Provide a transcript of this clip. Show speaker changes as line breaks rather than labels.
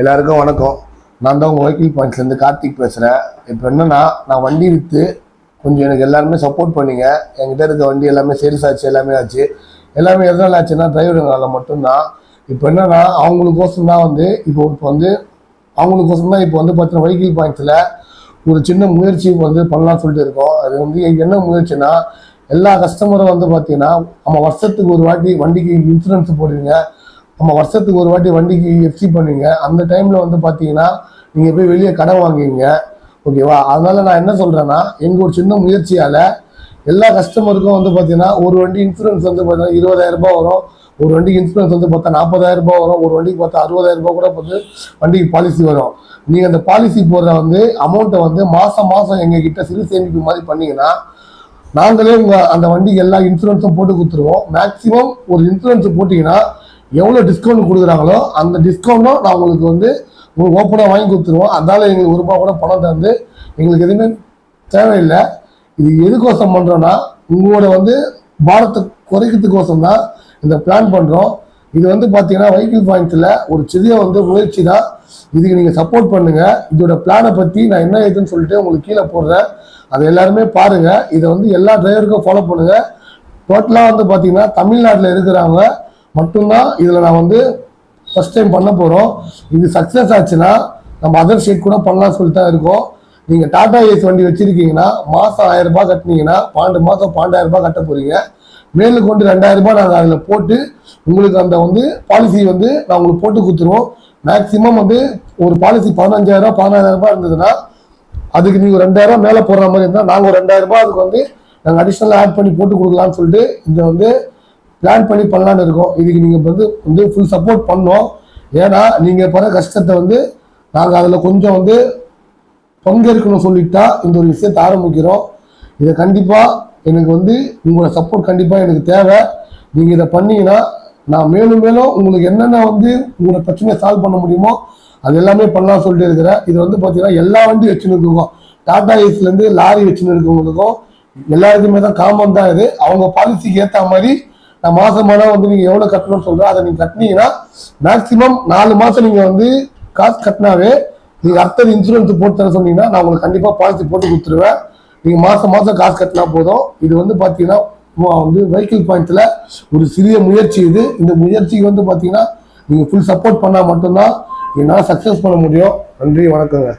எல்லாருக்கும் வணக்கம். நான் தான் உங்கள் வெஹிக்கிள் பாயிண்ட்ஸ்லேருந்து கார்த்திக் பேசுகிறேன். இப்போ என்னென்னா, நான் வண்டி விற்று கொஞ்சம் எனக்கு எல்லாருமே சப்போர்ட் பண்ணிங்க. என்கிட்ட இருக்க வண்டி எல்லாமே சேல்ஸ் ஆச்சு, எல்லாமே ஆச்சு. எல்லாமே எதனால் ஆச்சுன்னா டிரைவருங்களால் மட்டும்தான். இப்போ என்னென்னா, அவங்களுக்கோசம் தான் இப்போ பார்த்தீங்கன்னா வெஹிக்கிள் பாயிண்ட்ஸில் ஒரு சின்ன முயற்சி பண்ணலாம்னு சொல்லிட்டு இருக்கோம். அது என்ன முயற்சினா, எல்லா கஸ்டமரும் பார்த்தீங்கன்னா நம்ம வருஷத்துக்கு ஒரு வாட்டி வண்டிக்கு இன்சூரன்ஸ் போடுவீங்க, நம்ம வருஷத்துக்கு ஒரு வாட்டி வண்டிக்கு எஃப்சி பண்ணுவீங்க. அந்த டைமில் பார்த்தீங்கன்னா நீங்கள் போய் வெளியே கடன் வாங்குவீங்க, ஓகேவா? அதனால நான் என்ன சொல்கிறேன்னா, எங்கள் ஒரு சின்ன முயற்சியால் எல்லா கஸ்டமருக்கும் பார்த்தீங்கன்னா ஒரு வண்டி இன்சூரன்ஸ் பார்த்தீங்கன்னா 20,000 ரூபாய் வரும். ஒரு வண்டிக்கு இன்சூரன்ஸ் பார்த்தா 40,000 ரூபாய் வரும். ஒரு வண்டிக்கு பார்த்தா 60,000 ரூபாய் கூட வண்டிக்கு பாலிசி வரும். நீங்கள் அந்த பாலிசி போடுற அமௌண்ட்டை மாதம் எங்ககிட்ட சிறு சேமிப்பு மாதிரி பண்ணிங்கன்னா நாங்களே அந்த வண்டிக்கு எல்லா இன்சூரன்ஸும் போட்டு கொடுத்துருவோம். மேக்ஸிமம் ஒரு இன்சூரன்ஸ் போட்டிங்கன்னா எவ்வளோ டிஸ்கவுண்ட் கொடுக்குறாங்களோ அந்த டிஸ்கவுண்ட்டும் நான் உங்களுக்கு ஓப்பனாக வாங்கி கொடுத்துருவோம். அதனால எங்களுக்கு ஒரு ரூபா கூட பணம் தந்து எங்களுக்கு எதுவுமே தேவையில்லை. இது எதுக்கோசம் பண்ணுறோன்னா, உங்களோட பாரத்தை குறைக்கிறதுக்கோசம் தான் இந்த பிளான் பண்ணுறோம். இது பார்த்தீங்கன்னா வெஹிக்கிள் பாயிண்ட்ஸில் ஒரு சிறிய முயற்சி தான். இதுக்கு நீங்கள் சப்போர்ட் பண்ணுங்கள். இதோட பிளானை பற்றி நான் என்ன ஏதுன்னு சொல்லிட்டு உங்களுக்கு கீழே போடுறேன். அதை எல்லாருமே பாருங்கள். இதை எல்லா டிரைவருக்கும் ஃபாலோ பண்ணுங்கள். டோட்டலாக பார்த்தீங்கன்னா தமிழ்நாட்டில் இருக்கிறவங்க மட்டும்தான் இதில் நான் ஃபஸ்ட் டைம் பண்ண போகிறோம். இது சக்ஸஸ் ஆச்சுன்னா நம்ம அதர் ஸ்டேட் கூட பண்ணலாம்னு சொல்லிட்டு தான் இருக்கோம். நீங்கள் டாடா ஏஸ் வண்டி வச்சுருக்கீங்கன்னா மாதம் 1000 ரூபாய் கட்டினீங்கன்னா 12 மாதம் 12,000 ரூபாய் கட்ட போகிறீங்க. மேலுக்கு 2,000 ரூபாய் நாங்கள் அதில் போட்டு உங்களுக்கு அந்த பாலிசி நான் உங்களுக்கு போட்டு கொடுத்துருவோம். மேக்ஸிமம் ஒரு பாலிசி 15,000 14,000 ரூபாய் இருந்ததுன்னா அதுக்கு நீங்கள் 2,000 ரூபாய் மேலே போடுற மாதிரி இருந்தால் நாங்கள் ஒரு 2,000 ரூபாய் அதுக்கு நாங்கள் அடிஷ்னலாக ஆட் பண்ணி போட்டு கொடுக்கலான்னு சொல்லிட்டு இந்த பிளான் பண்ணி பண்ணலான்னு இருக்கோம். இதுக்கு நீங்கள் ஃபுல் சப்போர்ட் பண்ணோம். ஏன்னா நீங்கள் படுற கஷ்டத்தை நாங்கள் அதில் கொஞ்சம் பங்கேற்கணும் சொல்லிட்டா இந்த ஒரு விஷயத்தை ஆரம்பிக்கிறோம். இதை கண்டிப்பாக எனக்கு உங்களோட சப்போர்ட் கண்டிப்பாக எனக்கு தேவை. நீங்கள் இதை பண்ணீங்கன்னா நான் மேலும் மேலும் உங்களுக்கு என்னென்ன உங்களோட பிரச்சனையை சால்வ் பண்ண முடியுமோ அது எல்லாமே பண்ணலாம் சொல்லிட்டு இருக்கிறேன். இது பார்த்தீங்கன்னா எல்லா வண்டி வச்சுன்னு இருக்கோம். டாடா ஏஸ்லேருந்து லாரி வச்சுன்னு இருக்கவங்களுக்கும் எல்லாருக்குமே தான் காமன் தான். இது அவங்க பாலிசிக்கு ஏற்ற மாதிரி நான் மாசமானா நீங்கள் எவ்வளோ கட்டணும்னு சொல்கிறேன். அதை நீங்கள் கட்டினீங்கன்னா மேக்ஸிமம் 4 மாதம் நீங்கள் காசு கட்டினாவே நீங்கள் அடுத்தது இன்சூரன்ஸ் போட்டு தர சொன்னீங்கன்னா நான் உங்களுக்கு கண்டிப்பாக பாலிசி போட்டு கொடுத்துருவேன். நீங்கள் மாதம் காசு கட்டினா போதும். இது பார்த்தீங்கன்னா வெஹிக்கிள் பாயிண்ட்ஸில் ஒரு சிறிய முயற்சி. இந்த முயற்சிக்கு பார்த்தீங்கன்னா நீங்கள் ஃபுல் சப்போர்ட் பண்ணால் மட்டும்தான் என்னால் சக்ஸஸ் பண்ண முடியும். நன்றி, வணக்கங்க.